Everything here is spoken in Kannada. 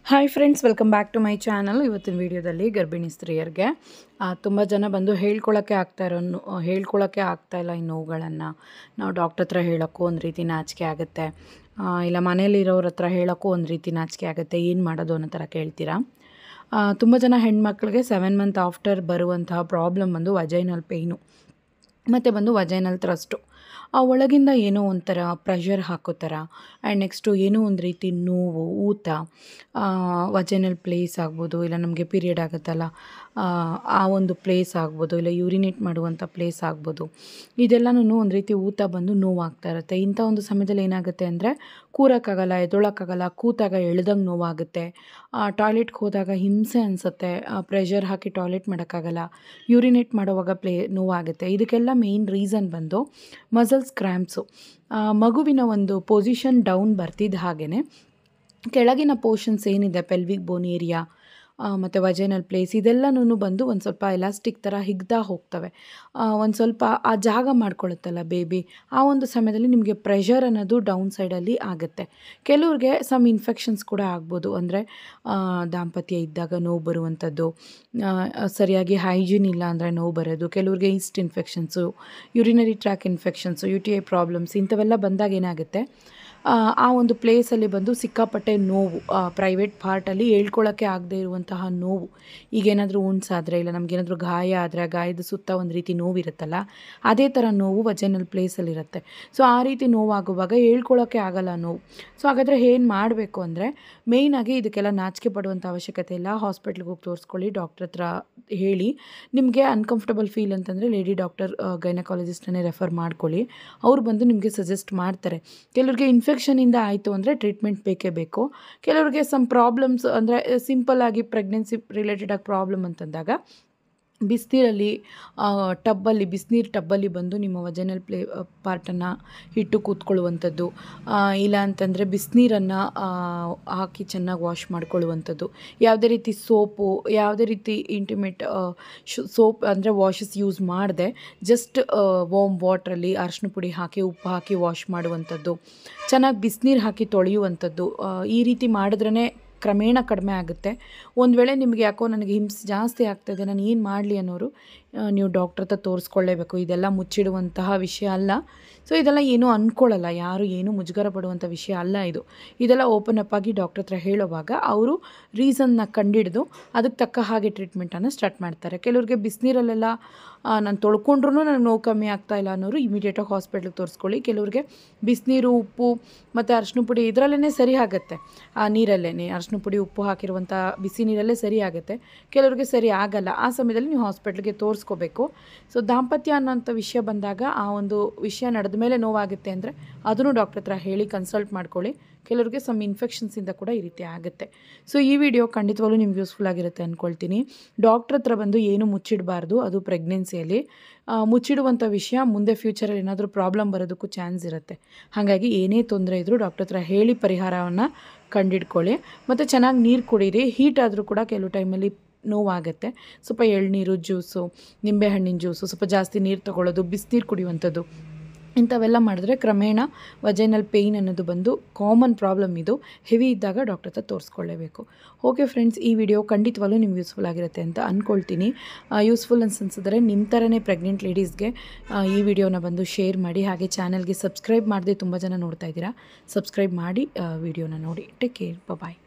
Hi friends, welcome back to my channel. ಇವತ್ತಿನ ವಿಡಿಯೋದಲ್ಲಿ ಗರ್ಭಿಣಿ ಸ್ತ್ರೀಯರಿಗೆ ತುಂಬ ಜನ ಬಂದು ಹೇಳ್ಕೊಳ್ಳೋಕ್ಕೆ ಆಗ್ತಾ ಇಲ್ಲ ಈ ನೋವುಗಳನ್ನು. ನಾವು ಡಾಕ್ಟರ್ ಹತ್ರ ಹೇಳೋಕ್ಕೂ ಒಂದು ರೀತಿ ನಾಚಿಕೆ ಆಗುತ್ತೆ, ಇಲ್ಲ ಮನೇಲಿರೋರ ಹತ್ರ ಹೇಳೋಕ್ಕೂ ಒಂದು ರೀತಿ ನಾಚಿಕೆ ಆಗುತ್ತೆ. ಏನು ಮಾಡೋದು ಅನ್ನೋ ಥರ ಕೇಳ್ತೀರಾ. ತುಂಬ ಜನ ಹೆಣ್ಮಕ್ಳಿಗೆ 7 ಮಂತ್ ಆಫ್ಟರ್ ಬರುವಂತಹ ಪ್ರಾಬ್ಲಮ್ ಬಂದು ವಜೈನಲ್ ಪೇಯ್ನು ಮತ್ತು ಬಂದು ವಜೈನಲ್ ಥ್ರಸ್ಟು. ಆ ಒಳಗಿಂದ ಏನೋ ಒಂಥರ ಪ್ರೆಷರ್ ಹಾಕೋ ಥರ, ಆ್ಯಂಡ್ ನೆಕ್ಸ್ಟು ಏನೋ ಒಂದು ರೀತಿ ನೋವು, ಊತ, ವಜೈನಲ್ ಪ್ಲೇಸ್ ಆಗ್ಬೋದು, ಇಲ್ಲ ನಮಗೆ ಪೀರಿಯಡ್ ಆಗುತ್ತಲ್ಲ ಆ ಒಂದು ಪ್ಲೇಸ್ ಆಗ್ಬೋದು, ಇಲ್ಲ ಯೂರಿನೇಟ್ ಮಾಡುವಂಥ ಪ್ಲೇಸ್ ಆಗ್ಬೋದು. ಇದೆಲ್ಲನೂ ಒಂದು ರೀತಿ ಊತ ಬಂದು ನೋವಾಗ್ತಾ ಇರುತ್ತೆ. ಇಂಥ ಒಂದು ಸಮಯದಲ್ಲಿ ಏನಾಗುತ್ತೆ ಅಂದರೆ ಕೂರೋಕ್ಕಾಗಲ್ಲ, ಎದ್ದೊಳಕ್ಕಾಗಲ್ಲ, ಕೂತಾಗ ಎಳ್ದಂಗೆ ನೋವಾಗುತ್ತೆ, ಟಾಯ್ಲೆಟ್ಗೆ ಹೋದಾಗ ಹಿಂಸೆ ಅನಿಸುತ್ತೆ, ಪ್ರೆಷರ್ ಹಾಕಿ ಟಾಯ್ಲೆಟ್ ಮಾಡೋಕ್ಕಾಗಲ್ಲ, ಯೂರಿನೇಟ್ ಮಾಡುವಾಗ ನೋವಾಗುತ್ತೆ. ಇದಕ್ಕೆಲ್ಲ ಮೇಯ್ನ್ ರೀಸನ್ ಬಂದು ಮಸಲ್ಸ್ ಕ್ರ್ಯಾಂಪ್ಸು. ಮಗುವಿನ ಒಂದು ಪೊಸಿಷನ್ ಡೌನ್ ಬರ್ತಿದ್ದ ಹಾಗೆಯೇ ಕೆಳಗಿನ ಪೋರ್ಷನ್ಸ್ ಏನಿದೆ, ಪೆಲ್ವಿಕ್ ಬೋನ್ ಏರಿಯಾ ಮತ್ತು ವಜೈನಲ್ ಪ್ಲೇಸ್, ಇದೆಲ್ಲನೂ ಬಂದು ಒಂದು ಸ್ವಲ್ಪ ಎಲಾಸ್ಟಿಕ್ ಥರ ಹಿಗ್ತಾ ಹೋಗ್ತವೆ. ಒಂದು ಸ್ವಲ್ಪ ಆ ಜಾಗ ಮಾಡ್ಕೊಳ್ಳುತ್ತಲ್ಲ ಬೇಬಿ, ಆ ಒಂದು ಸಮಯದಲ್ಲಿ ನಿಮಗೆ ಪ್ರೆಷರ್ ಅನ್ನೋದು ಡೌನ್ ಸೈಡಲ್ಲಿ ಆಗುತ್ತೆ. ಕೆಲವ್ರಿಗೆ ಸಮ್ ಇನ್ಫೆಕ್ಷನ್ಸ್ ಕೂಡ ಆಗ್ಬೋದು, ಅಂದರೆ ದಾಂಪತ್ಯ ಇದ್ದಾಗ ನೋವು ಬರುವಂಥದ್ದು, ಸರಿಯಾಗಿ ಹೈಜೀನ್ ಇಲ್ಲ ಅಂದರೆ ನೋವು ಬರೋದು, ಕೆಲವ್ರಿಗೆ East infections, urinary track infections, UTI problems, ಇಂಥವೆಲ್ಲ ಬಂದಾಗ ಏನಾಗುತ್ತೆ, ಆ ಒಂದು ಪ್ಲೇಸಲ್ಲಿ ಬಂದು ಸಿಕ್ಕಾಪಟ್ಟೆ ನೋವು, ಪ್ರೈವೇಟ್ ಪಾರ್ಟಲ್ಲಿ ಹೇಳ್ಕೊಳ್ಳೋಕ್ಕೆ ಆಗದೆ ಇರುವಂತಹ ನೋವು. ಈಗೇನಾದರೂ ಉಣ್ಸಾದರೆ, ಇಲ್ಲ ನಮಗೇನಾದರೂ ಗಾಯ ಆದರೆ, ಆ ಗಾಯದ ಸುತ್ತ ಒಂದು ರೀತಿ ನೋವಿರುತ್ತಲ್ಲ, ಅದೇ ಥರ ನೋವು ವಜೈನಲ್ ಪ್ಲೇಸಲ್ಲಿರುತ್ತೆ. ಸೊ ಆ ರೀತಿ ನೋವಾಗುವಾಗ ಹೇಳ್ಕೊಳ್ಳೋಕ್ಕೆ ಆಗಲ್ಲ ನೋವು. ಸೊ ಹಾಗಾದರೆ ಏನು ಮಾಡಬೇಕು ಅಂದರೆ, ಮೇಯ್ನಾಗಿ ಇದಕ್ಕೆಲ್ಲ ನಾಚಿಕೆ ಪಡುವಂಥ ಅವಶ್ಯಕತೆ ಇಲ್ಲ. ಹಾಸ್ಪಿಟ್ಲಿಗೆ ಹೋಗಿ ತೋರಿಸ್ಕೊಳ್ಳಿ, ಡಾಕ್ಟ್ರ್ ಹತ್ರ ಹೇಳಿ. ನಿಮಗೆ ಅನ್ಕಂಫರ್ಟಬಲ್ ಫೀಲ್ ಅಂತಂದರೆ ಲೇಡಿ ಡಾಕ್ಟರ್, ಗೈನಕಾಲಜಿಸ್ಟನ್ನೇ ರೆಫರ್ ಮಾಡ್ಕೊಳ್ಳಿ. ಅವ್ರು ಬಂದು ನಿಮಗೆ ಸಜೆಸ್ಟ್ ಮಾಡ್ತಾರೆ. ಕೆಲವ್ರಿಗೆ ಇನ್ಫೆಕ್ಷನಿಂದ ಆಯಿತು ಅಂದರೆ ಟ್ರೀಟ್ಮೆಂಟ್ ಬೇಕೇ ಬೇಕು. ಕೆಲವ್ರಿಗೆ ಸಮ್ ಪ್ರಾಬ್ಲಮ್ಸ್ ಅಂದರೆ ಸಿಂಪಲ್ಲಾಗಿ ಪ್ರೆಗ್ನೆನ್ಸಿ ರಿಲೇಟೆಡ್ ಆಗಿ ಪ್ರಾಬ್ಲಮ್ ಅಂತಂದಾಗ ಬಿಸಿನೀರಲ್ಲಿ ಬಿಸಿನೀರು ಟಬ್ಬಲ್ಲಿ ಬಂದು ನಿಮ್ಮ ವಜೈನಲ್ ಪಾರ್ಟನ್ನು ಇಟ್ಟು ಕೂತ್ಕೊಳ್ಳುವಂಥದ್ದು, ಇಲ್ಲ ಅಂತಂದರೆ ಬಿಸಿನೀರನ್ನು ಹಾಕಿ ಚೆನ್ನಾಗಿ ವಾಶ್ ಮಾಡ್ಕೊಳ್ಳುವಂಥದ್ದು. ಯಾವುದೇ ರೀತಿ ಸೋಪು, ಯಾವುದೇ ರೀತಿ ಇಂಟಿಮೇಟ್ ಸೋಪ್ ಅಂದರೆ ವಾಷಸ್ ಯೂಸ್ ಮಾಡದೆ ಜಸ್ಟ್ ವಾರ್ಮ್ ವಾಟ್ರಲ್ಲಿ ಅರಿಶಿನ ಪುಡಿ ಹಾಕಿ, ಉಪ್ಪು ಹಾಕಿ ವಾಶ್ ಮಾಡುವಂಥದ್ದು, ಚೆನ್ನಾಗಿ ಬಿಸಿನೀರು ಹಾಕಿ ತೊಳೆಯುವಂಥದ್ದು. ಈ ರೀತಿ ಮಾಡಿದ್ರೇ ಕ್ರಮೇಣ ಕಡಿಮೆ ಆಗುತ್ತೆ. ಒಂದು ವೇಳೆ ನಿಮಗೆ ಯಾಕೋ ನನಗೆ ಹಿಂಸೆ ಜಾಸ್ತಿ ಆಗ್ತಾಯಿದೆ, ನಾನು ಏನು ಮಾಡಲಿ ಅನ್ನೋರು ನೀವು ಡಾಕ್ಟ್ರ್ ಹತ್ರ ತೋರಿಸ್ಕೊಳ್ಳೇಬೇಕು. ಇದೆಲ್ಲ ಮುಚ್ಚಿಡುವಂತಹ ವಿಷಯ ಅಲ್ಲ. ಸೊ ಇದೆಲ್ಲ ಏನೂ ಅಂದ್ಕೊಳ್ಳಲ್ಲ, ಯಾರು ಏನೂ ಮುಜುಗರ ಪಡುವಂಥ ವಿಷಯ ಅಲ್ಲ ಇದು. ಇದೆಲ್ಲ ಓಪನ್ ಅಪ್ ಆಗಿ ಡಾಕ್ಟ್ರ್ ಹತ್ರ ಹೇಳುವಾಗ ಅವರು ರೀಸನ್ನ ಕಂಡಿಡಿದು ಅದಕ್ಕೆ ತಕ್ಕ ಹಾಗೆ ಟ್ರೀಟ್ಮೆಂಟನ್ನು ಸ್ಟಾರ್ಟ್ ಮಾಡ್ತಾರೆ. ಕೆಲವ್ರಿಗೆ ಬಿಸಿನೀರಲ್ಲೆಲ್ಲ ನಾನು ತೊಳ್ಕೊಂಡ್ರೂ ನನಗೆ ನೋವು ಕಮ್ಮಿ ಆಗ್ತಾಯಿಲ್ಲ ಅನ್ನೋರು ಇಮಿಡಿಯೇಟಾಗಿ ಹಾಸ್ಪಿಟ್ಲಿಗೆ ತೋರಿಸ್ಕೊಳ್ಳಿ. ಕೆಲವ್ರಿಗೆ ಬಿಸಿನೀರು, ಉಪ್ಪು ಮತ್ತು ಅರಿಶಿನ ಪುಡಿ ಇದರಲ್ಲೇ ಸರಿ ಆಗುತ್ತೆ, ಆ ನೀರಲ್ಲೇ ಅರಿಶಿನ ಪುಡಿ ಉಪ್ಪು ಹಾಕಿರುವಂಥ ಬಿಸಿ ನೀರಲ್ಲೇ ಸರಿ ಆಗುತ್ತೆ. ಕೆಲವ್ರಿಗೆ ಸರಿ ಆಗಲ್ಲ, ಆ ಸಮಯದಲ್ಲಿ ನೀವು ಹಾಸ್ಪಿಟ್ಲಿಗೆ ತೋರಿಸ್ಕೋಬೇಕು. ಸೊ ದಾಂಪತ್ಯ ಅನ್ನೋಂಥ ವಿಷಯ ಬಂದಾಗ, ಆ ಒಂದು ವಿಷಯ ನಡೆದ ಮೇಲೆ ನೋವಾಗುತ್ತೆ ಅಂದರೆ ಅದನ್ನು ಡಾಕ್ಟ್ರ್ ಹತ್ರ ಹೇಳಿ ಕನ್ಸಲ್ಟ್ ಮಾಡ್ಕೊಳ್ಳಿ. ಕೆಲವ್ರಿಗೆ ಸಮ್ ಇನ್ಫೆಕ್ಷನ್ಸಿಂದ ಕೂಡ ಈ ರೀತಿ ಆಗುತ್ತೆ. ಸೊ ಈ ವಿಡಿಯೋ ಖಂಡಿತವಾಗ್ಲೂ ನಿಮ್ಗೆ ಯೂಸ್ಫುಲ್ ಆಗಿರುತ್ತೆ ಅಂದ್ಕೊಳ್ತೀನಿ. ಡಾಕ್ಟ್ರ್ ಹತ್ರ ಬಂದು ಏನು ಮುಚ್ಚಿಡಬಾರ್ದು, ಅದು ಪ್ರೆಗ್ನೆನ್ಸಿಯಲ್ಲಿ ಮುಚ್ಚಿಡುವಂಥ ವಿಷಯ ಮುಂದೆ ಫ್ಯೂಚರಲ್ಲಿ ಏನಾದರೂ ಪ್ರಾಬ್ಲಮ್ ಬರೋದಕ್ಕೂ ಚಾನ್ಸ್ ಇರುತ್ತೆ. ಹಾಗಾಗಿ ಏನೇ ತೊಂದರೆ ಇದ್ದರೂ ಡಾಕ್ಟ್ರ್ ಹತ್ರ ಹೇಳಿ ಪರಿಹಾರವನ್ನು ಕಂಡಿಡ್ಕೊಳ್ಳಿ. ಮತ್ತು ಚೆನ್ನಾಗಿ ನೀರು ಕುಡೀರಿ. ಹೀಟ್ ಆದರೂ ಕೂಡ ಕೆಲವು ಟೈಮಲ್ಲಿ ನೋವಾಗುತ್ತೆ. ಸ್ವಲ್ಪ ಎಳ್ನೀರು, ಜ್ಯೂಸು, ನಿಂಬೆಹಣ್ಣಿನ ಜ್ಯೂಸು, ಸ್ವಲ್ಪ ಜಾಸ್ತಿ ನೀರು ತೊಗೊಳ್ಳೋದು, ಬಿಸಿನೀರು ಕುಡಿಯುವಂಥದ್ದು, ಇಂಥವೆಲ್ಲ ಮಾಡಿದ್ರೆ ಕ್ರಮೇಣ ವಜೈನಲ್ ಪೇಯ್ನ್ ಅನ್ನೋದು ಬಂದು ಕಾಮನ್ ಪ್ರಾಬ್ಲಮ್. ಇದು ಹೆವಿ ಇದ್ದಾಗ ಡಾಕ್ಟರ್ ಹತ್ರ ತೋರಿಸ್ಕೊಳ್ಳೇಬೇಕು. ಓಕೆ ಫ್ರೆಂಡ್ಸ್, ಈ ವಿಡಿಯೋ ಖಂಡಿತವಾಗ್ಲೂ ನಿಮ್ಗೆ ಯೂಸ್ಫುಲ್ ಆಗಿರುತ್ತೆ ಅಂತ ಅಂದ್ಕೊಳ್ತೀನಿ. ಯೂಸ್ಫುಲ್ ಅನ್ಸಿದ್ರೆ ನಿಮ್ಮ ಥರನೇ ಪ್ರೆಗ್ನೆಂಟ್ ಲೇಡೀಸ್ಗೆ ಈ ವಿಡಿಯೋನ ಬಂದು ಶೇರ್ ಮಾಡಿ. ಹಾಗೆ ಚಾನಲ್ಗೆ ಸಬ್ಸ್ಕ್ರೈಬ್ ಮಾಡದೆ ತುಂಬ ಜನ ನೋಡ್ತಾ ಇದ್ದೀರಾ, ಸಬ್ಸ್ಕ್ರೈಬ್ ಮಾಡಿ ವಿಡಿಯೋನ ನೋಡಿ. ಟೇಕ್ ಕೇರ್, ಬಾಯ್.